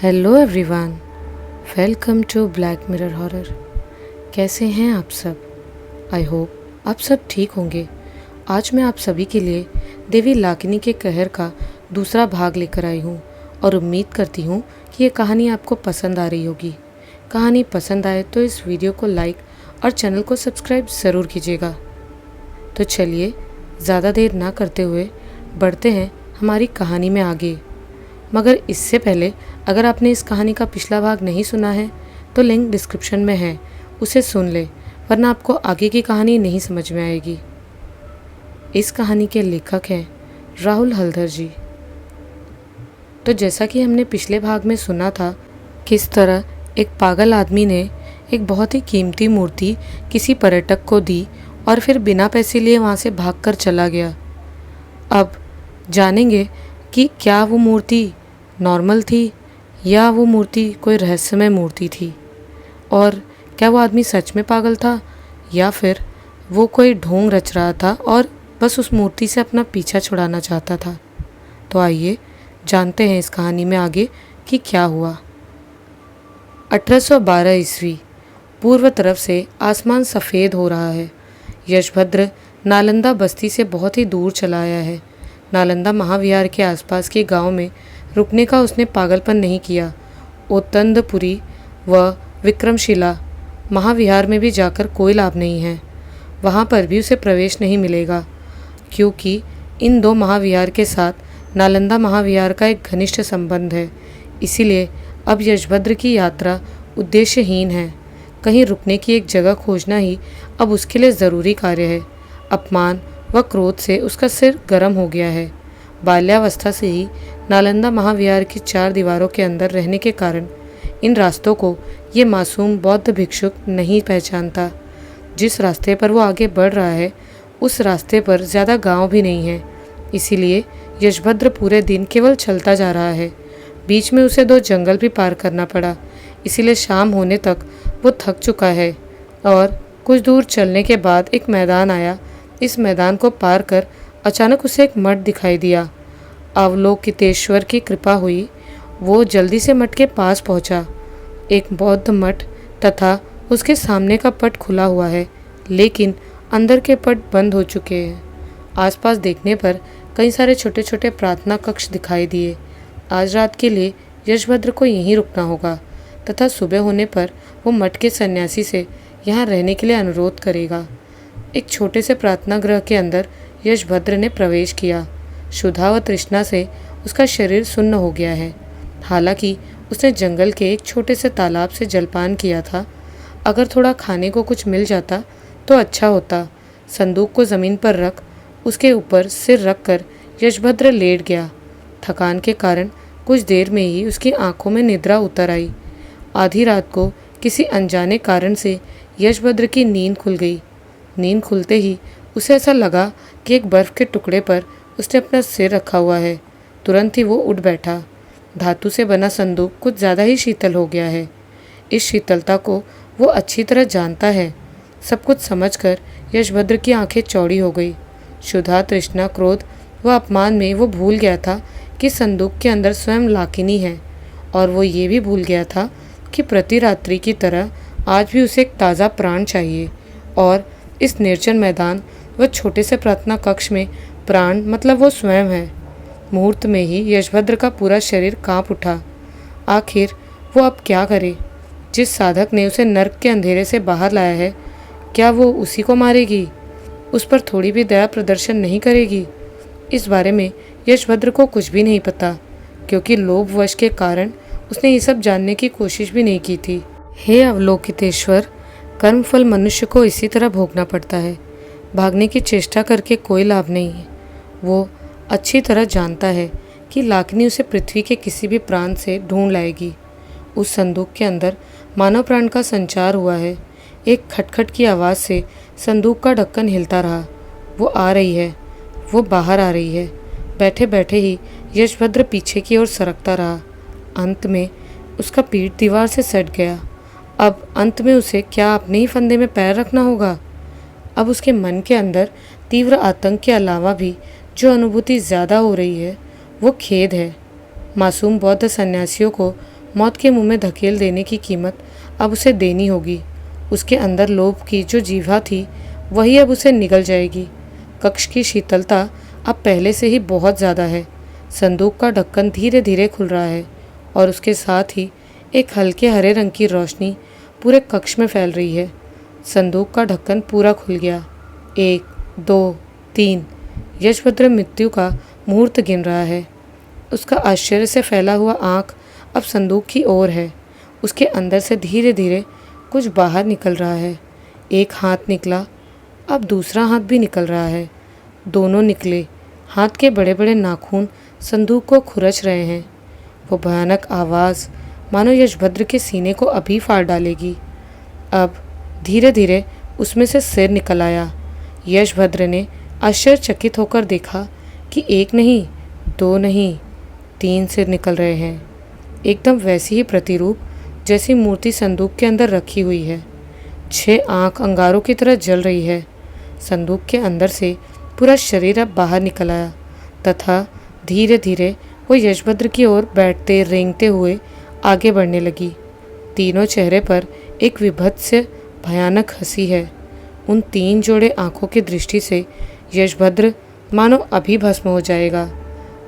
Hello everyone, welcome to black mirror horror. कैसे हैं आप सब? आई होप आप सब ठीक होंगे। आज मैं आप सभी के लिए देवी लाकिनी के कहर का दूसरा भाग लेकर आई हूँ और उम्मीद करती हूँ कि ये कहानी आपको पसंद आ रही होगी। कहानी पसंद आए तो इस वीडियो को लाइक और चैनल को सब्सक्राइब ज़रूर कीजिएगा। तो चलिए ज़्यादा देर ना करते हुए बढ़ते हैं हमारी कहानी में आगे। मगर इससे पहले अगर आपने इस कहानी का पिछला भाग नहीं सुना है तो लिंक डिस्क्रिप्शन में है, उसे सुन ले, वरना आपको आगे की कहानी नहीं समझ में आएगी। इस कहानी के लेखक हैं राहुल हल्दर जी। तो जैसा कि हमने पिछले भाग में सुना था, किस तरह एक पागल आदमी ने एक बहुत ही कीमती मूर्ति किसी पर्यटक को दी और फिर बिना पैसे लिए वहाँ से भागकर चला गया। अब जानेंगे कि क्या वो मूर्ति नॉर्मल थी या वो मूर्ति कोई रहस्यमय मूर्ति थी, और क्या वो आदमी सच में पागल था या फिर वो कोई ढोंग रच रहा था और बस उस मूर्ति से अपना पीछा छुड़ाना चाहता था। तो आइए जानते हैं इस कहानी में आगे कि क्या हुआ। 1812 ईस्वी। पूर्व तरफ से आसमान सफ़ेद हो रहा है। यशभद्र नालंदा बस्ती से बहुत ही दूर चला आया है। नालंदा महाविहार के आसपास के गांव में रुकने का उसने पागलपन नहीं किया। ओतंदपुरी व विक्रमशिला महाविहार में भी जाकर कोई लाभ नहीं है। वहाँ पर भी उसे प्रवेश नहीं मिलेगा, क्योंकि इन दो महाविहार के साथ नालंदा महाविहार का एक घनिष्ठ संबंध है। इसीलिए अब यशभद्र की यात्रा उद्देश्यहीन है। कहीं रुकने की एक जगह खोजना ही अब उसके लिए ज़रूरी कार्य है। अपमान व क्रोध से उसका सिर गर्म हो गया है। बाल्यावस्था से ही नालंदा महाविहार की चार दीवारों के अंदर रहने के कारण इन रास्तों को ये मासूम बौद्ध भिक्षुक नहीं पहचानता। जिस रास्ते पर वो आगे बढ़ रहा है उस रास्ते पर ज़्यादा गांव भी नहीं है। इसीलिए यशभद्र पूरे दिन केवल चलता जा रहा है। बीच में उसे 2 जंगल भी पार करना पड़ा, इसीलिए शाम होने तक वो थक चुका है। और कुछ दूर चलने के बाद एक मैदान आया। इस मैदान को पार कर अचानक उसे एक मठ दिखाई दिया। अवलोकितेश्वर की कृपा हुई, वो जल्दी से मठ के पास पहुंचा। एक बौद्ध मठ तथा उसके सामने का पट खुला हुआ है, लेकिन अंदर के पट बंद हो चुके हैं। आसपास देखने पर कई सारे छोटे छोटे प्रार्थना कक्ष दिखाई दिए। आज रात के लिए यशभद्र को यहीं रुकना होगा तथा सुबह होने पर वो मठ के सन्यासी से यहाँ रहने के लिए अनुरोध करेगा। एक छोटे से प्रार्थना गृह के अंदर यशभद्र ने प्रवेश किया। क्षुधा व तृष्णा से उसका शरीर सुन्न हो गया है। हालांकि उसने जंगल के एक छोटे से तालाब से जलपान किया था। अगर थोड़ा खाने को कुछ मिल जाता तो अच्छा होता। संदूक को ज़मीन पर रख उसके ऊपर सिर रखकर यशभद्र लेट गया। थकान के कारण कुछ देर में ही उसकी आंखों में निद्रा उतर आई। आधी रात को किसी अनजाने कारण से यशभद्र की नींद खुल गई। नींद खुलते ही उसे ऐसा लगा कि एक बर्फ़ के टुकड़े पर उसने अपना सिर रखा हुआ है। तुरंत ही वो उठ बैठा। धातु से बना संदूक कुछ ज़्यादा ही शीतल हो गया है। इस शीतलता को वो अच्छी तरह जानता है। सब कुछ समझकर यशभद्र की आंखें चौड़ी हो गई। क्षुधा, तृष्णा, क्रोध व अपमान में वो भूल गया था कि संदूक के अंदर स्वयं लाकिनी है, और वो ये भी भूल गया था कि प्रति रात्रि की तरह आज भी उसे एक ताज़ा प्राण चाहिए। और इस निर्जन मैदान व छोटे से प्रार्थना कक्ष में प्राण मतलब वो स्वयं है। मुहूर्त में ही यशभद्र का पूरा शरीर कांप उठा। आखिर वो अब क्या करे? जिस साधक ने उसे नर्क के अंधेरे से बाहर लाया है, क्या वो उसी को मारेगी? उस पर थोड़ी भी दया प्रदर्शन नहीं करेगी? इस बारे में यशभद्र को कुछ भी नहीं पता, क्योंकि लोभवश के कारण उसने ये सब जानने की कोशिश भी नहीं की थी। हे अवलोकितेश्वर, कर्मफल मनुष्य को इसी तरह भोगना पड़ता है। भागने की चेष्टा करके कोई लाभ नहीं है। वो अच्छी तरह जानता है कि लाकिनी उसे पृथ्वी के किसी भी प्रांत से ढूंढ लाएगी। उस संदूक के अंदर मानव प्राण का संचार हुआ है। एक खटखट की आवाज़ से संदूक का ढक्कन हिलता रहा। वो आ रही है, वो बाहर आ रही है। बैठे बैठे ही यशभद्र पीछे की ओर सरकता रहा। अंत में उसका पीठ दीवार से सट गया। अब अंत में उसे क्या अपने ही फंदे में पैर रखना होगा? अब उसके मन के अंदर तीव्र आतंक के अलावा भी जो अनुभूति ज़्यादा हो रही है वो खेद है। मासूम बौद्ध सन्यासियों को मौत के मुंह में धकेल देने की कीमत अब उसे देनी होगी। उसके अंदर लोभ की जो जीवा थी वही अब उसे निगल जाएगी। कक्ष की शीतलता अब पहले से ही बहुत ज़्यादा है। संदूक का ढक्कन धीरे धीरे खुल रहा है और उसके साथ ही एक हल्के हरे रंग की रोशनी पूरे कक्ष में फैल रही है। संदूक का ढक्कन पूरा खुल गया। 1, 2, 3। यशभद्र मृत्यु का मुहूर्त गिन रहा है। उसका आश्चर्य से फैला हुआ आँख अब संदूक की ओर है। उसके अंदर से धीरे धीरे कुछ बाहर निकल रहा है। एक हाथ निकला, अब दूसरा हाथ भी निकल रहा है। दोनों निकले हाथ के बड़े बड़े नाखून संदूक को खुरच रहे हैं। वो भयानक आवाज़ मानो यशभद्र के सीने को अभी फाड़ डालेगी। अब धीरे धीरे उसमें से सिर निकल आया। यशभद्र ने आश्चर्यचकित होकर देखा कि 1 नहीं, 2 नहीं, 3 सिर निकल रहे हैं। एकदम वैसी ही प्रतिरूप जैसी मूर्ति संदूक के अंदर रखी हुई है। 6 आँख अंगारों की तरह जल रही है। संदूक के अंदर से पूरा शरीर अब बाहर निकल आया तथा धीरे धीरे वो यशभद्र की ओर बैठते रेंगते हुए आगे बढ़ने लगी। तीनों चेहरे पर एक विभत्स भयानक हंसी है। उन 3 जोड़े आँखों की दृष्टि से यशभद्र मानो अभी भस्म हो जाएगा।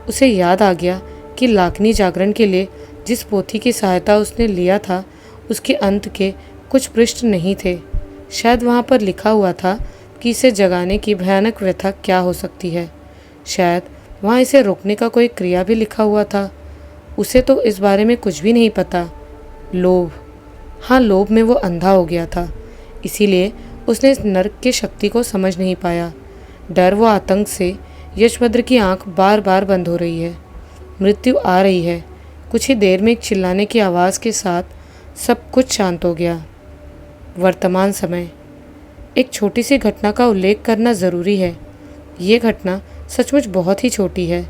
उसे याद आ गया कि लाखनी जागरण के लिए जिस पोथी की सहायता उसने लिया था उसके अंत के कुछ पृष्ठ नहीं थे। शायद वहाँ पर लिखा हुआ था कि इसे जगाने की भयानक व्यथा क्या हो सकती है। शायद वहाँ इसे रोकने का कोई क्रिया भी लिखा हुआ था। उसे तो इस बारे में कुछ भी नहीं पता। लोभ, हाँ, लोभ में वो अंधा हो गया था, इसीलिए उसने इस नर्क की शक्ति को समझ नहीं पाया। डर व आतंक से यशभद्र की आंख बार बार बंद हो रही है। मृत्यु आ रही है। कुछ ही देर में एक चिल्लाने की आवाज़ के साथ सब कुछ शांत हो गया। वर्तमान समय। एक छोटी सी घटना का उल्लेख करना ज़रूरी है। ये घटना सचमुच बहुत ही छोटी है,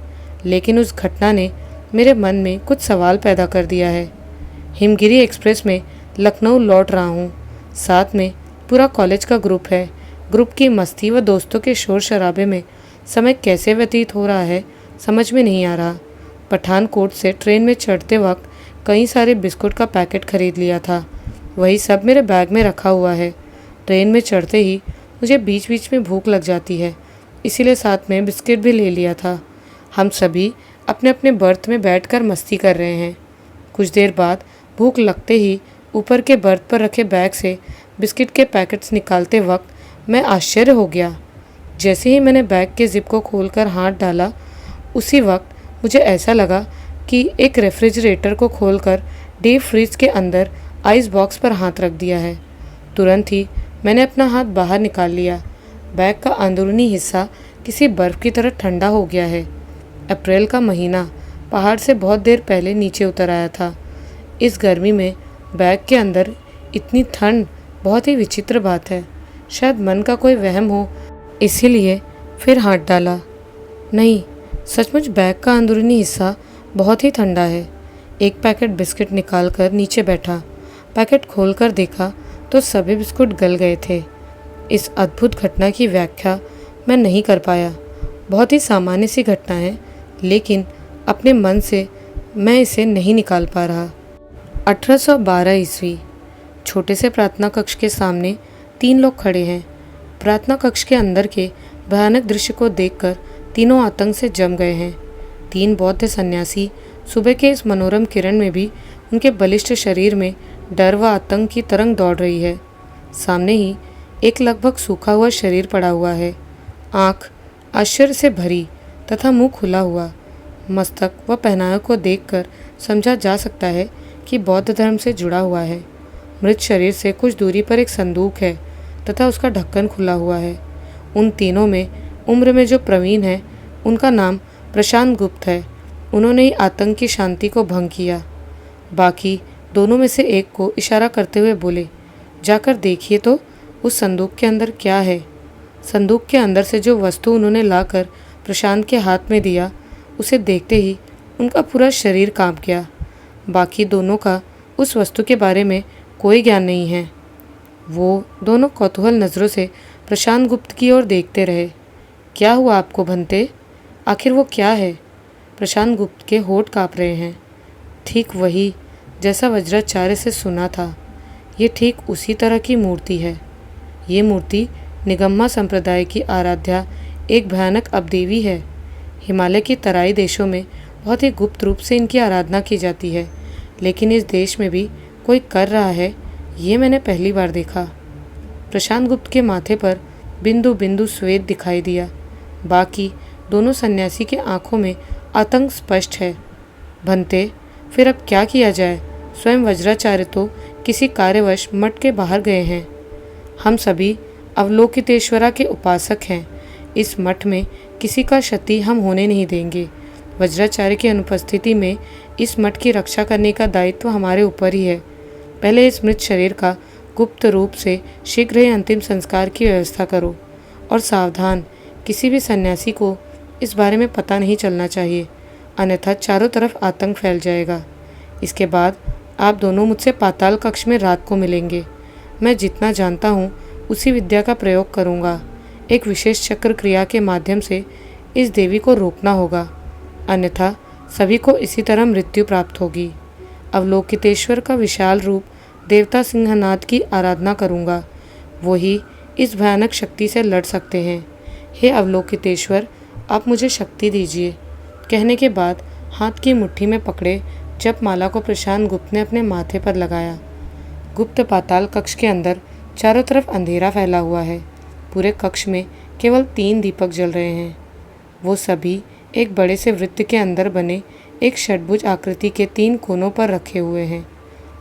लेकिन उस घटना ने मेरे मन में कुछ सवाल पैदा कर दिया है। हिमगिरी एक्सप्रेस में लखनऊ लौट रहा हूँ। साथ में पूरा कॉलेज का ग्रुप है। ग्रुप की मस्ती व दोस्तों के शोर शराबे में समय कैसे व्यतीत हो रहा है समझ में नहीं आ रहा। पठानकोट से ट्रेन में चढ़ते वक्त कई सारे बिस्कुट का पैकेट खरीद लिया था। वही सब मेरे बैग में रखा हुआ है। ट्रेन में चढ़ते ही मुझे बीच बीच में भूख लग जाती है, इसीलिए साथ में बिस्किट भी ले लिया था। हम सभी अपने अपने बर्थ में बैठकर मस्ती कर रहे हैं। कुछ देर बाद भूख लगते ही ऊपर के बर्थ पर रखे बैग से बिस्किट के पैकेट्स निकालते वक्त मैं आश्चर्य हो गया। जैसे ही मैंने बैग के जिप को खोलकर हाथ डाला, उसी वक्त मुझे ऐसा लगा कि एक रेफ्रिजरेटर को खोलकर डीप फ्रीज के अंदर आइस बॉक्स पर हाथ रख दिया है। तुरंत ही मैंने अपना हाथ बाहर निकाल लिया। बैग का अंदरूनी हिस्सा किसी बर्फ़ की तरह ठंडा हो गया है। अप्रैल का महीना पहाड़ से बहुत देर पहले नीचे उतर आया था। इस गर्मी में बैग के अंदर इतनी ठंड बहुत ही विचित्र बात है। शायद मन का कोई वहम हो, इसीलिए फिर हाथ डाला। नहीं, सचमुच बैग का अंदरूनी हिस्सा बहुत ही ठंडा है। एक पैकेट बिस्किट निकालकर नीचे बैठा। पैकेट खोलकर देखा तो सभी बिस्कुट गल गए थे। इस अद्भुत घटना की व्याख्या मैं नहीं कर पाया। बहुत ही सामान्य सी घटना है, लेकिन अपने मन से मैं इसे नहीं निकाल पा रहा। 1812 ईस्वी। छोटे से प्रार्थना कक्ष के सामने 3 लोग खड़े हैं। प्रार्थना कक्ष के अंदर के भयानक दृश्य को देखकर तीनों आतंक से जम गए हैं। 3 बौद्ध सन्यासी सुबह के इस मनोरम किरण में भी उनके बलिष्ठ शरीर में डर व आतंक की तरंग दौड़ रही है। सामने ही एक लगभग सूखा हुआ शरीर पड़ा हुआ है। आँख आश्चर्य से भरी तथा मुंह खुला हुआ। मस्तक व पहनावे को देखकर समझा जा सकता है कि बौद्ध धर्म से जुड़ा हुआ है। मृत शरीर से कुछ दूरी पर एक संदूक है तथा उसका ढक्कन खुला हुआ है। उन तीनों में उम्र में जो प्रवीण है उनका नाम प्रशांत गुप्त है। उन्होंने ही आतंक की शांति को भंग किया। बाकी दोनों में से एक को इशारा करते हुए बोले, जाकर देखिए तो उस संदूक के अंदर क्या है। संदूक के अंदर से जो वस्तु उन्होंने लाकर प्रशांत के हाथ में दिया, उसे देखते ही उनका पूरा शरीर कांप गया। बाकी दोनों का उस वस्तु के बारे में कोई ज्ञान नहीं है। वो दोनों कौतूहल नज़रों से प्रशांत गुप्त की ओर देखते रहे। क्या हुआ आपको भंते? आखिर वो क्या है? प्रशांत गुप्त के होठ काँप रहे हैं। ठीक वही जैसा वज्राचार्य से सुना था। ये ठीक उसी तरह की मूर्ति है। ये मूर्ति निगम्मा संप्रदाय की आराध्या एक भयानक अपदेवी है। हिमालय की तराई देशों में बहुत ही गुप्त रूप से इनकी आराधना की जाती है, लेकिन इस देश में भी कोई कर रहा है, ये मैंने पहली बार देखा। प्रशांत गुप्त के माथे पर बिंदु बिंदु स्वेद दिखाई दिया। बाकी दोनों सन्यासी के आंखों में आतंक स्पष्ट है। भंते, फिर अब क्या किया जाए? स्वयं वज्राचार्य तो किसी कार्यवश मठ के बाहर गए हैं। हम सभी अवलोकितेश्वरा के उपासक हैं। इस मठ में किसी का क्षति हम होने नहीं देंगे। वज्राचार्य की अनुपस्थिति में इस मठ की रक्षा करने का दायित्व हमारे ऊपर ही है। पहले इस मृत शरीर का गुप्त रूप से शीघ्र ही अंतिम संस्कार की व्यवस्था करो, और सावधान, किसी भी सन्यासी को इस बारे में पता नहीं चलना चाहिए, अन्यथा चारों तरफ आतंक फैल जाएगा। इसके बाद आप दोनों मुझसे पाताल कक्ष में रात को मिलेंगे। मैं जितना जानता हूँ उसी विद्या का प्रयोग करूँगा। एक विशेष चक्र क्रिया के माध्यम से इस देवी को रोकना होगा, अन्यथा सभी को इसी तरह मृत्यु प्राप्त होगी। अवलोकितेश्वर का विशाल रूप देवता सिंहनाद की आराधना करूँगा। वो ही इस भयानक शक्ति से लड़ सकते हैं। हे अवलोकितेश्वर, आप मुझे शक्ति दीजिए। कहने के बाद हाथ की मुट्ठी में पकड़े जप माला को प्रशांत गुप्त ने अपने माथे पर लगाया। गुप्त पाताल कक्ष के अंदर चारों तरफ अंधेरा फैला हुआ है। पूरे कक्ष में केवल 3 दीपक जल रहे हैं। वो सभी एक बड़े से वृत्त के अंदर बने एक षटभुज आकृति के 3 कोनों पर रखे हुए हैं।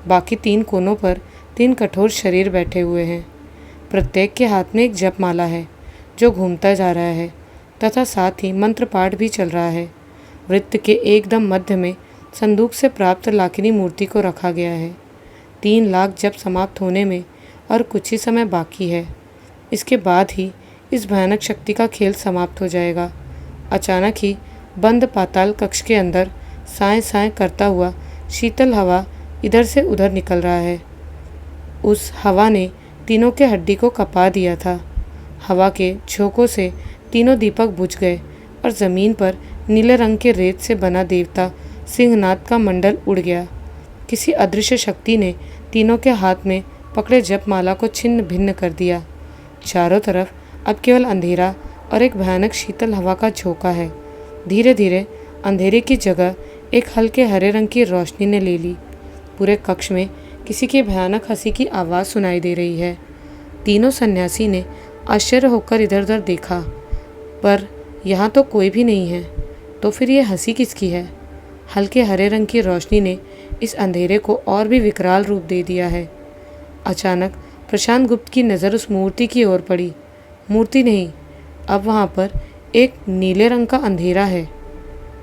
बाकी 3 कोनों पर 3 कठोर शरीर बैठे हुए हैं। प्रत्येक के हाथ में एक जप माला है जो घूमता जा रहा है, तथा साथ ही मंत्र पाठ भी चल रहा है। वृत्त के एकदम मध्य में संदूक से प्राप्त लाकिनी मूर्ति को रखा गया है। 3 लाख जप समाप्त होने में और कुछ ही समय बाकी है। इसके बाद ही इस भयानक शक्ति का खेल समाप्त हो जाएगा। अचानक ही बंद पाताल कक्ष के अंदर साए साए करता हुआ शीतल हवा इधर से उधर निकल रहा है। उस हवा ने तीनों के हड्डी को कपा दिया था। हवा के झोंकों से तीनों दीपक बुझ गए और ज़मीन पर नीले रंग के रेत से बना देवता सिंहनाद का मंडल उड़ गया। किसी अदृश्य शक्ति ने तीनों के हाथ में पकड़े जपमाला को छिन्न भिन्न कर दिया। चारों तरफ अब केवल अंधेरा और एक भयानक शीतल हवा का झोंका है। धीरे धीरे अंधेरे की जगह एक हल्के हरे रंग की रोशनी ने ले ली। पूरे कक्ष में किसी की भयानक हंसी की आवाज़ सुनाई दे रही है। तीनों सन्यासी ने आश्चर्य होकर इधर उधर देखा, पर यहाँ तो कोई भी नहीं है। तो फिर ये हंसी किसकी है? हल्के हरे रंग की रोशनी ने इस अंधेरे को और भी विकराल रूप दे दिया है। अचानक प्रशांत गुप्त की नज़र उस मूर्ति की ओर पड़ी। मूर्ति नहीं, अब वहाँ पर एक नीले रंग का अंधेरा है।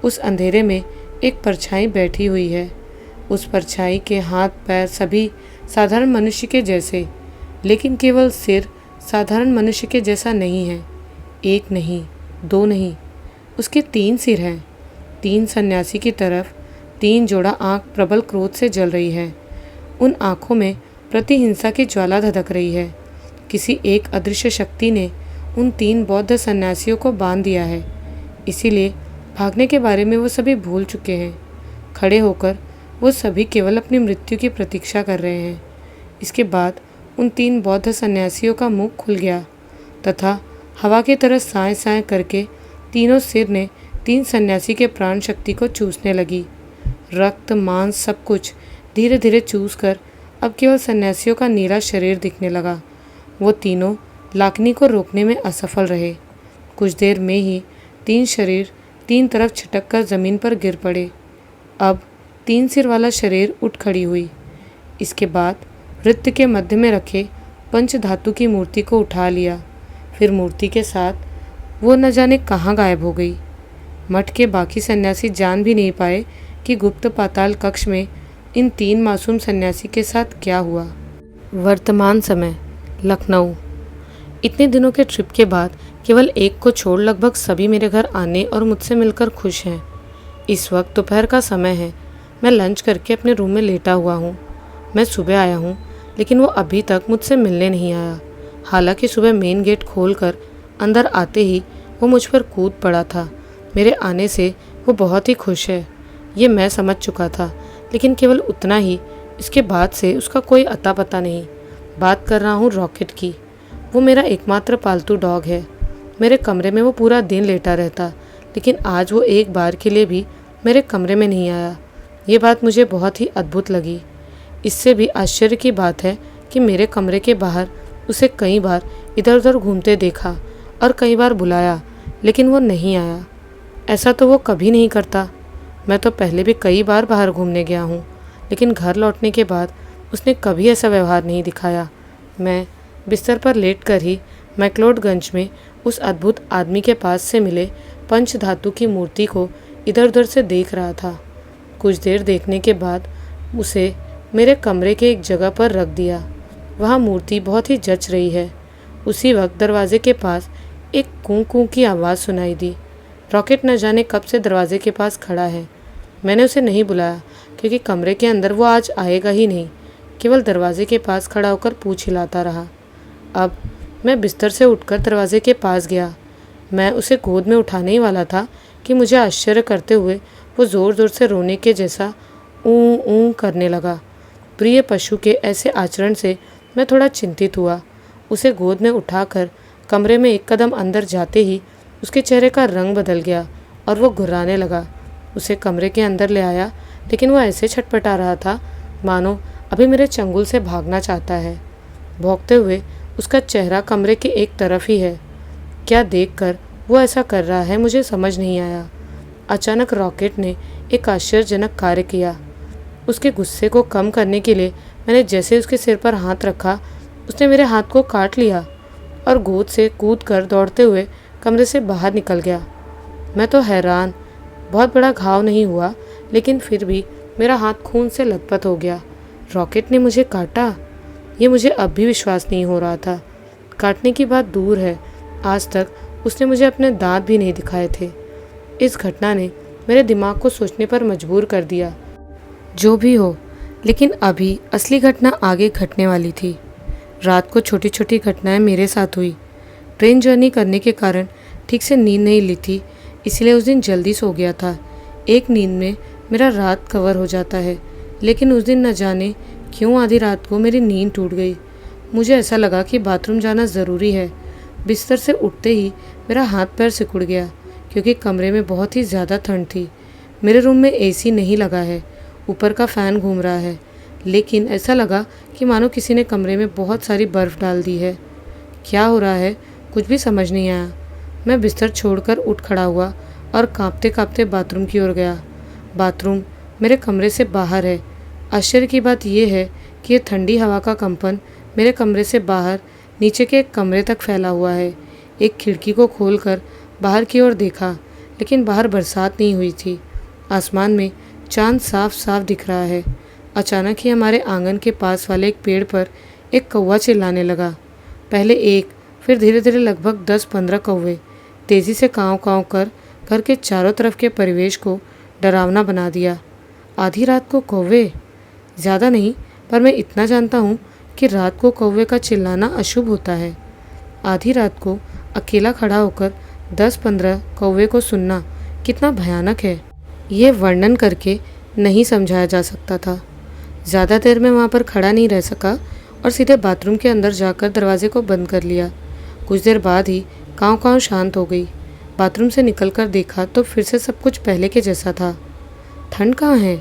उस अंधेरे में एक परछाई बैठी हुई है। उस परछाई के हाथ पैर सभी साधारण मनुष्य के जैसे, लेकिन केवल सिर साधारण मनुष्य के जैसा नहीं है। 1 नहीं, 2 नहीं, उसके 3 सिर हैं। 3 सन्यासी की तरफ 3 जोड़ा आँख प्रबल क्रोध से जल रही है। उन आँखों में प्रतिहिंसा की ज्वाला धधक रही है। किसी एक अदृश्य शक्ति ने उन 3 बौद्ध सन्यासियों को बांध दिया है, इसीलिए भागने के बारे में वो सभी भूल चुके हैं। खड़े होकर वो सभी केवल अपनी मृत्यु की प्रतीक्षा कर रहे हैं। इसके बाद उन 3 बौद्ध सन्यासियों का मुंह खुल गया तथा हवा की तरह साए साए करके तीनों सिर ने 3 सन्यासी के प्राण शक्ति को चूसने लगी। रक्त मांस सब कुछ धीरे धीरे चूस कर अब केवल सन्यासियों का नीला शरीर दिखने लगा। वो तीनों लाकिनी को रोकने में असफल रहे। कुछ देर में ही 3 शरीर 3 तरफ छिटक कर ज़मीन पर गिर पड़े। अब 3 सिर वाला शरीर उठ खड़ी हुई। इसके बाद वृत्त के मध्य में रखे पंच धातु की मूर्ति को उठा लिया। फिर मूर्ति के साथ वो न जाने कहाँ गायब हो गई। मठ के बाकी सन्यासी जान भी नहीं पाए कि गुप्त पाताल कक्ष में इन 3 मासूम सन्यासी के साथ क्या हुआ। वर्तमान समय लखनऊ। इतने दिनों के ट्रिप के बाद केवल एक को छोड़ लगभग सभी मेरे घर आने और मुझसे मिलकर खुश हैं। इस वक्त दोपहर का समय है। मैं लंच करके अपने रूम में लेटा हुआ हूँ। मैं सुबह आया हूँ, लेकिन वो अभी तक मुझसे मिलने नहीं आया। हालांकि सुबह मेन गेट खोलकर अंदर आते ही वो मुझ पर कूद पड़ा था। मेरे आने से वो बहुत ही खुश है, ये मैं समझ चुका था, लेकिन केवल उतना ही। इसके बाद से उसका कोई अता पता नहीं। बात कर रहा हूँ रॉकेट की। वो मेरा एकमात्र पालतू डॉग है। मेरे कमरे में वो पूरा दिन लेटा रहता, लेकिन आज वो एक बार के लिए भी मेरे कमरे में नहीं आया। ये बात मुझे बहुत ही अद्भुत लगी। इससे भी आश्चर्य की बात है कि मेरे कमरे के बाहर उसे कई बार इधर उधर घूमते देखा और कई बार बुलाया, लेकिन वो नहीं आया। ऐसा तो वो कभी नहीं करता। मैं तो पहले भी कई बार बाहर घूमने गया हूँ, लेकिन घर लौटने के बाद उसने कभी ऐसा व्यवहार नहीं दिखाया। मैं बिस्तर पर लेटकर ही मैक्लोडगंज में उस अद्भुत आदमी के पास से मिले पंचधातु की मूर्ति को इधर उधर से देख रहा था। कुछ देर देखने के बाद उसे मेरे कमरे के एक जगह पर रख दिया। वहाँ मूर्ति बहुत ही जच रही है। उसी वक्त दरवाजे के पास एक कूं कूं की आवाज़ सुनाई दी। रॉकेट न जाने कब से दरवाजे के पास खड़ा है। मैंने उसे नहीं बुलाया, क्योंकि कमरे के अंदर वो आज आएगा ही नहीं। केवल दरवाजे के पास खड़ा होकर पूँछ हिलाता रहा। अब मैं बिस्तर से उठकर दरवाजे के पास गया। मैं उसे गोद में उठाने ही वाला था कि मुझे आश्चर्य करते हुए वो ज़ोर ज़ोर से रोने के जैसा ऊँ ऊँ करने लगा। प्रिय पशु के ऐसे आचरण से मैं थोड़ा चिंतित हुआ। उसे गोद में उठाकर कमरे में एक कदम अंदर जाते ही उसके चेहरे का रंग बदल गया और वो घुर्राने लगा। उसे कमरे के अंदर ले आया, लेकिन वो ऐसे छटपटा रहा था मानो अभी मेरे चंगुल से भागना चाहता है। भौंकते हुए उसका चेहरा कमरे के एक तरफ ही है। क्या देखकर वो ऐसा कर रहा है मुझे समझ नहीं आया। अचानक रॉकेट ने एक आश्चर्यजनक कार्य किया। उसके गुस्से को कम करने के लिए मैंने जैसे उसके सिर पर हाथ रखा, उसने मेरे हाथ को काट लिया और गोद से कूदकर दौड़ते हुए कमरे से बाहर निकल गया। मैं तो हैरान। बहुत बड़ा घाव नहीं हुआ, लेकिन फिर भी मेरा हाथ खून से लथपथ हो गया। रॉकेट ने मुझे काटा, ये मुझे अब भी विश्वास नहीं हो रहा था। काटने की बात दूर है, आज तक उसने मुझे अपने दांत भी नहीं दिखाए थे। इस घटना ने मेरे दिमाग को सोचने पर मजबूर कर दिया। जो भी हो, लेकिन अभी असली घटना आगे घटने वाली थी। रात को छोटी छोटी घटनाएं मेरे साथ हुई। ट्रेन जर्नी करने के कारण ठीक से नींद नहीं ली थी, इसलिए उस दिन जल्दी सो गया था। एक नींद में मेरा रात कवर हो जाता है, लेकिन उस दिन न जाने क्यों आधी रात को मेरी नींद टूट गई। मुझे ऐसा लगा कि बाथरूम जाना ज़रूरी है। बिस्तर से उठते ही मेरा हाथ पैर सिकुड़ गया, क्योंकि कमरे में बहुत ही ज़्यादा ठंड थी। मेरे रूम में एसी नहीं लगा है, ऊपर का फ़ैन घूम रहा है, लेकिन ऐसा लगा कि मानो किसी ने कमरे में बहुत सारी बर्फ़ डाल दी है। क्या हो रहा है कुछ भी समझ नहीं आया। मैं बिस्तर छोड़कर उठ खड़ा हुआ और कांपते कांपते बाथरूम की ओर गया। बाथरूम मेरे कमरे से बाहर है। आश्चर्य की बात यह है कि यह ठंडी हवा का कंपन मेरे कमरे से बाहर नीचे के एक कमरे तक फैला हुआ है। एक खिड़की को खोलकर बाहर की ओर देखा, लेकिन बाहर बरसात नहीं हुई थी। आसमान में चांद साफ साफ दिख रहा है। अचानक ही हमारे आंगन के पास वाले एक पेड़ पर एक कौवा चिल्लाने लगा। पहले एक, फिर धीरे धीरे लगभग 10-15 कौवे तेज़ी से काँव काँव कर घर के चारों तरफ के परिवेश को डरावना बना दिया। आधी रात को कौवे? ज़्यादा नहीं, पर मैं इतना जानता हूँ कि रात को कौवे का चिल्लाना अशुभ होता है। आधी रात को अकेला खड़ा होकर 10-15 कौवे को सुनना कितना भयानक है, ये वर्णन करके नहीं समझाया जा सकता था। ज़्यादा देर में वहाँ पर खड़ा नहीं रह सका और सीधे बाथरूम के अंदर जाकर दरवाजे को बंद कर लिया। कुछ देर बाद ही काँव काँव शांत हो गई। बाथरूम से निकलकर देखा तो फिर से सब कुछ पहले के जैसा था। ठंड कहाँ है?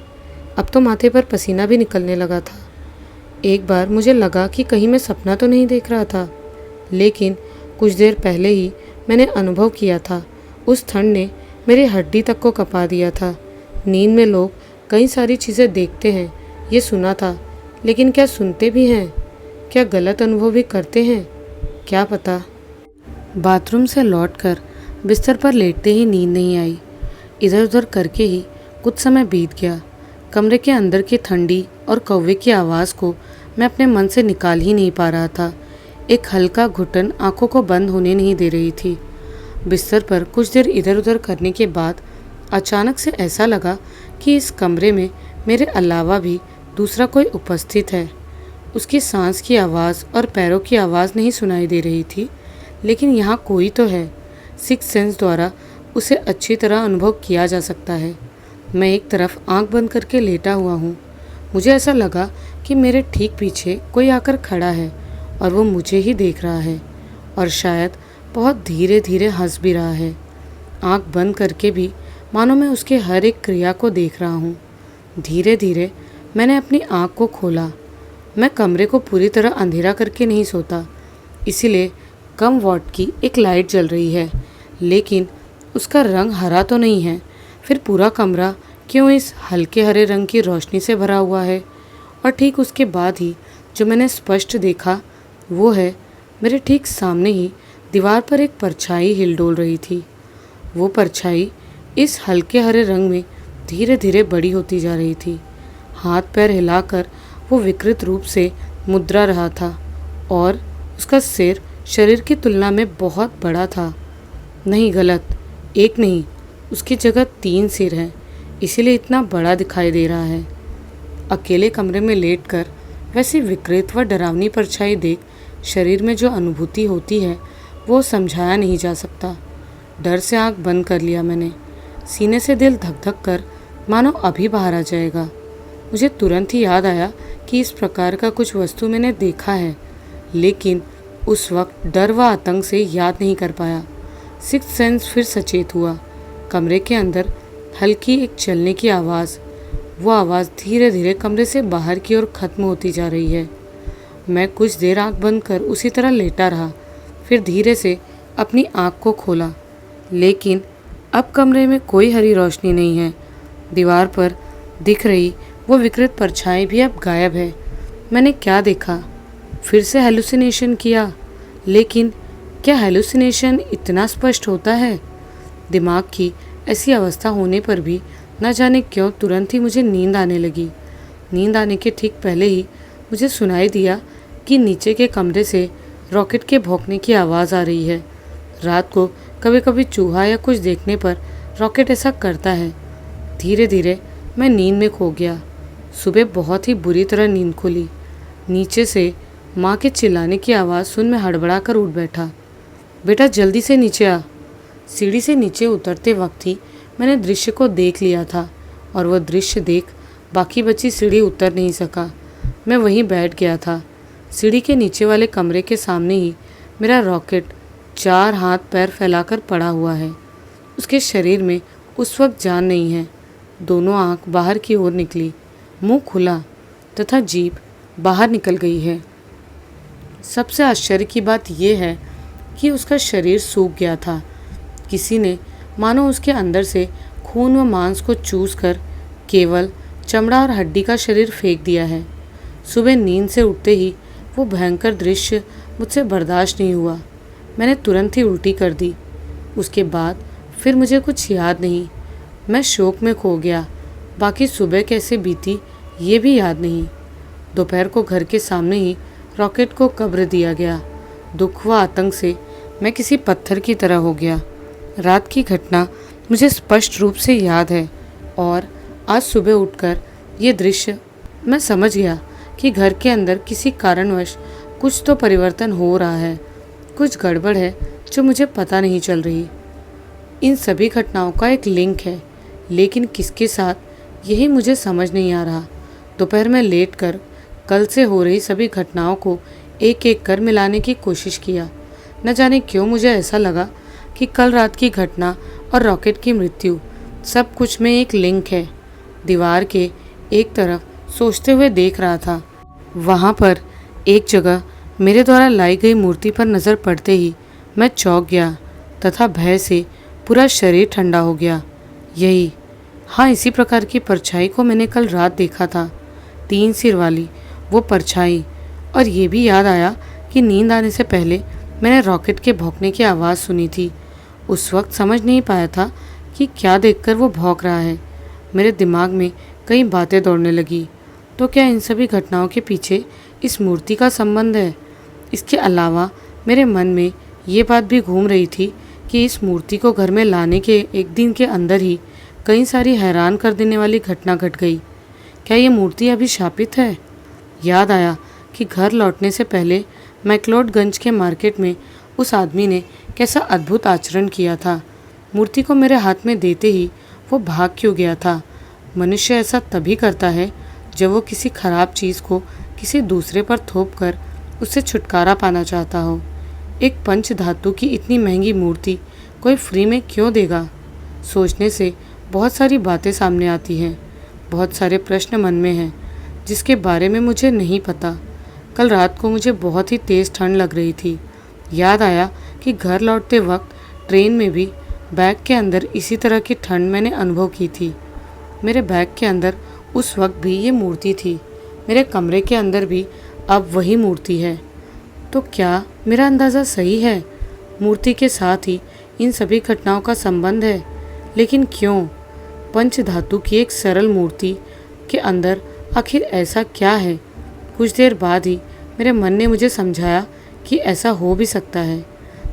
अब तो माथे पर पसीना भी निकलने लगा था। एक बार मुझे लगा कि कहीं मैं सपना तो नहीं देख रहा था, लेकिन कुछ देर पहले ही मैंने अनुभव किया था। उस ठंड ने मेरी हड्डी तक को कँपा दिया था। नींद में लोग कई सारी चीज़ें देखते हैं, ये सुना था, लेकिन क्या सुनते भी हैं? क्या गलत अनुभव भी करते हैं? क्या पता। बाथरूम से लौटकर बिस्तर पर लेटते ही नींद नहीं आई। इधर उधर करके ही कुछ समय बीत गया। कमरे के अंदर की ठंडी और कौवे की आवाज़ को मैं अपने मन से निकाल ही नहीं पा रहा था। एक हल्का घुटन आंखों को बंद होने नहीं दे रही थी। बिस्तर पर कुछ देर इधर उधर करने के बाद अचानक से ऐसा लगा कि इस कमरे में मेरे अलावा भी दूसरा कोई उपस्थित है। उसकी सांस की आवाज़ और पैरों की आवाज़ नहीं सुनाई दे रही थी, लेकिन यहाँ कोई तो है। सिक्स सेंस द्वारा उसे अच्छी तरह अनुभव किया जा सकता है। मैं एक तरफ आंख बंद करके लेटा हुआ हूँ। मुझे ऐसा लगा कि मेरे ठीक पीछे कोई आकर खड़ा है और वो मुझे ही देख रहा है और शायद बहुत धीरे धीरे हंस भी रहा है। आंख बंद करके भी मानो मैं उसके हर एक क्रिया को देख रहा हूँ। धीरे धीरे मैंने अपनी आंख को खोला। मैं कमरे को पूरी तरह अंधेरा करके नहीं सोता, इसीलिए कम वॉट की एक लाइट जल रही है, लेकिन उसका रंग हरा तो नहीं है। फिर पूरा कमरा क्यों इस हल्के हरे रंग की रोशनी से भरा हुआ है? और ठीक उसके बाद ही जो मैंने स्पष्ट देखा वो है, मेरे ठीक सामने ही दीवार पर एक परछाई हिलडोल रही थी। वो परछाई इस हल्के हरे रंग में धीरे धीरे बड़ी होती जा रही थी। हाथ पैर हिलाकर वो विकृत रूप से मुद्रा रहा था और उसका सिर शरीर की तुलना में बहुत बड़ा था। नहीं, गलत, एक नहीं, उसकी जगह 3 सिर हैं, इसीलिए इतना बड़ा दिखाई दे रहा है। अकेले कमरे में लेटकर वैसी विकृत व डरावनी परछाई देख शरीर में जो अनुभूति होती है वो समझाया नहीं जा सकता। डर से आंख बंद कर लिया मैंने। सीने से दिल धक धक कर मानो अभी बाहर आ जाएगा। मुझे तुरंत ही याद आया कि इस प्रकार का कुछ वस्तु मैंने देखा है, लेकिन उस वक्त डर व आतंक से याद नहीं कर पाया। सिक्स्थ सेंस फिर सचेत हुआ। कमरे के अंदर हल्की एक चलने की आवाज़। वो आवाज़ धीरे धीरे कमरे से बाहर की ओर खत्म होती जा रही है। मैं कुछ देर आंख बंद कर उसी तरह लेटा रहा, फिर धीरे से अपनी आंख को खोला, लेकिन अब कमरे में कोई हरी रोशनी नहीं है। दीवार पर दिख रही वो विकृत परछाई भी अब गायब है। मैंने क्या देखा? फिर से हेलुसिनेशन किया, लेकिन क्या हेलुसिनेशन इतना स्पष्ट होता है? दिमाग की ऐसी अवस्था होने पर भी न जाने क्यों तुरंत ही मुझे नींद आने लगी। नींद आने के ठीक पहले ही मुझे सुनाई दिया कि नीचे के कमरे से रॉकेट के भौंकने की आवाज़ आ रही है। रात को कभी कभी चूहा या कुछ देखने पर रॉकेट ऐसा करता है। धीरे धीरे मैं नींद में खो गया। सुबह बहुत ही बुरी तरह नींद खुली। नीचे से माँ के चिल्लाने की आवाज़ सुन मैं हड़बड़ा कर उठ बैठा। बेटा, जल्दी से नीचे आ। सीढ़ी से नीचे उतरते वक्त ही मैंने दृश्य को देख लिया था और वह दृश्य देख बाकी बची सीढ़ी उतर नहीं सका। मैं वहीं बैठ गया था। सीढ़ी के नीचे वाले कमरे के सामने ही मेरा रॉकेट 4 हाथ पैर फैलाकर पड़ा हुआ है। उसके शरीर में उस वक्त जान नहीं है। दोनों आंख बाहर की ओर निकली, मुंह खुला तथा जीभ बाहर निकल गई है। सबसे आश्चर्य की बात यह है कि उसका शरीर सूख गया था। किसी ने मानो उसके अंदर से खून व मांस को चूस कर केवल चमड़ा और हड्डी का शरीर फेंक दिया है। सुबह नींद से उठते ही वो भयंकर दृश्य मुझसे बर्दाश्त नहीं हुआ। मैंने तुरंत ही उल्टी कर दी। उसके बाद फिर मुझे कुछ याद नहीं। मैं शोक में खो गया। बाकी सुबह कैसे बीती ये भी याद नहीं। दोपहर को घर के सामने ही रॉकेट को कब्र दिया गया। दुख व आतंक से मैं किसी पत्थर की तरह हो गया। रात की घटना मुझे स्पष्ट रूप से याद है और आज सुबह उठकर ये दृश्य मैं समझ गया कि घर के अंदर किसी कारणवश कुछ तो परिवर्तन हो रहा है। कुछ गड़बड़ है जो मुझे पता नहीं चल रही। इन सभी घटनाओं का एक लिंक है, लेकिन किसके साथ यही मुझे समझ नहीं आ रहा। दोपहर में लेटकर कल से हो रही सभी घटनाओं को एक एक कर मिलाने की कोशिश किया। न जाने क्यों मुझे ऐसा लगा कि कल रात की घटना और रॉकेट की मृत्यु सब कुछ में एक लिंक है। दीवार के एक तरफ सोचते हुए देख रहा था। वहाँ पर एक जगह मेरे द्वारा लाई गई मूर्ति पर नज़र पड़ते ही मैं चौंक गया तथा भय से पूरा शरीर ठंडा हो गया। यही, हाँ, इसी प्रकार की परछाई को मैंने कल रात देखा था। 3 सिर वाली वो परछाई। और ये भी याद आया कि नींद आने से पहले मैंने रॉकेट के भौंकने की आवाज़ सुनी थी। उस वक्त समझ नहीं पाया था कि क्या देखकर वो भौंक रहा है। मेरे दिमाग में कई बातें दौड़ने लगी। तो क्या इन सभी घटनाओं के पीछे इस मूर्ति का संबंध है? इसके अलावा मेरे मन में ये बात भी घूम रही थी कि इस मूर्ति को घर में लाने के एक दिन के अंदर ही कई सारी हैरान कर देने वाली घटना घट गई। क्या ये मूर्ति अभी शापित है? याद आया कि घर लौटने से पहले मैक्लोडगंज के मार्केट में उस आदमी ने कैसा अद्भुत आचरण किया था। मूर्ति को मेरे हाथ में देते ही वो भाग क्यों गया था? मनुष्य ऐसा तभी करता है जब वो किसी खराब चीज़ को किसी दूसरे पर थोप कर उससे छुटकारा पाना चाहता हो। एक पंच धातु की इतनी महंगी मूर्ति कोई फ्री में क्यों देगा? सोचने से बहुत सारी बातें सामने आती हैं। बहुत सारे प्रश्न मन में हैं जिसके बारे में मुझे नहीं पता। कल रात को मुझे बहुत ही तेज़ ठंड लग रही थी। याद आया कि घर लौटते वक्त ट्रेन में भी बैग के अंदर इसी तरह की ठंड मैंने अनुभव की थी। मेरे बैग के अंदर उस वक्त भी ये मूर्ति थी। मेरे कमरे के अंदर भी अब वही मूर्ति है। तो क्या मेरा अंदाज़ा सही है? मूर्ति के साथ ही इन सभी घटनाओं का संबंध है। लेकिन क्यों? पंच धातु की एक सरल मूर्ति के अंदर आखिर ऐसा क्या है? कुछ देर बाद ही मेरे मन ने मुझे समझाया कि ऐसा हो भी सकता है।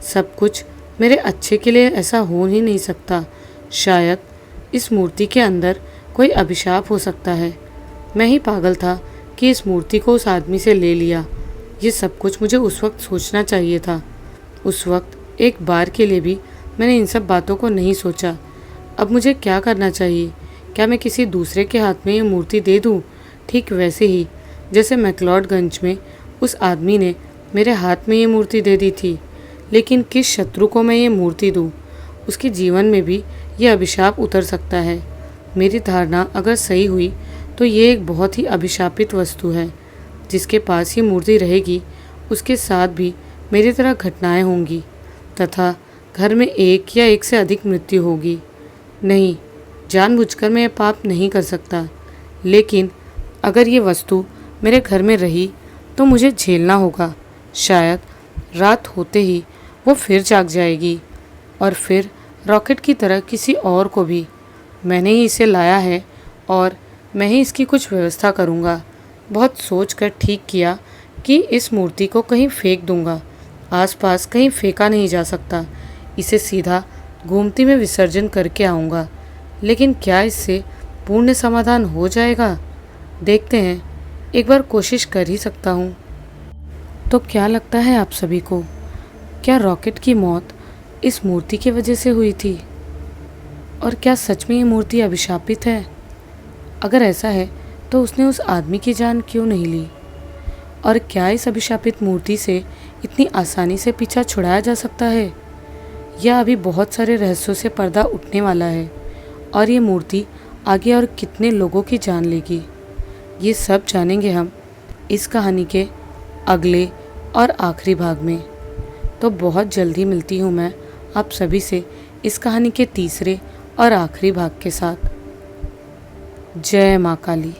सब कुछ मेरे अच्छे के लिए ऐसा हो ही नहीं सकता। शायद इस मूर्ति के अंदर कोई अभिशाप हो सकता है। मैं ही पागल था कि इस मूर्ति को उस आदमी से ले लिया। ये सब कुछ मुझे उस वक्त सोचना चाहिए था। उस वक्त एक बार के लिए भी मैंने इन सब बातों को नहीं सोचा। अब मुझे क्या करना चाहिए? क्या मैं किसी दूसरे के हाथ में ये मूर्ति दे दूँ? ठीक वैसे ही जैसे मैक्लोडगंज में उस आदमी ने मेरे हाथ में ये मूर्ति दे दी थी। लेकिन किस शत्रु को मैं ये मूर्ति दूँ? उसके जीवन में भी ये अभिशाप उतर सकता है। मेरी धारणा अगर सही हुई तो ये एक बहुत ही अभिशापित वस्तु है। जिसके पास ये मूर्ति रहेगी उसके साथ भी मेरी तरह घटनाएं होंगी तथा घर में एक या एक से अधिक मृत्यु होगी। नहीं, जानबूझकर मैं ये पाप नहीं कर सकता। लेकिन अगर ये वस्तु मेरे घर में रही तो मुझे झेलना होगा। शायद रात होते ही वो फिर जाग जाएगी और फिर रॉकेट की तरह किसी और को भी। मैंने ही इसे लाया है और मैं ही इसकी कुछ व्यवस्था करूँगा। बहुत सोचकर ठीक किया कि इस मूर्ति को कहीं फेंक दूँगा। आसपास कहीं फेंका नहीं जा सकता। इसे सीधा गोमती में विसर्जन करके आऊँगा। लेकिन क्या इससे पूर्ण समाधान हो जाएगा? देखते हैं, एक बार कोशिश कर ही सकता हूँ। तो क्या लगता है आप सभी को, क्या रॉकेट की मौत इस मूर्ति की वजह से हुई थी? और क्या सच में ये मूर्ति अभिशापित है? अगर ऐसा है तो उसने उस आदमी की जान क्यों नहीं ली? और क्या इस अभिशापित मूर्ति से इतनी आसानी से पीछा छुड़ाया जा सकता है? या अभी बहुत सारे रहस्यों से पर्दा उठने वाला है और ये मूर्ति आगे और कितने लोगों की जान लेगी? ये सब जानेंगे हम इस कहानी के अगले और आखिरी भाग में। तो बहुत जल्दी मिलती हूँ मैं आप सभी से इस कहानी के तीसरे और आखिरी भाग के साथ। जय माँ काली।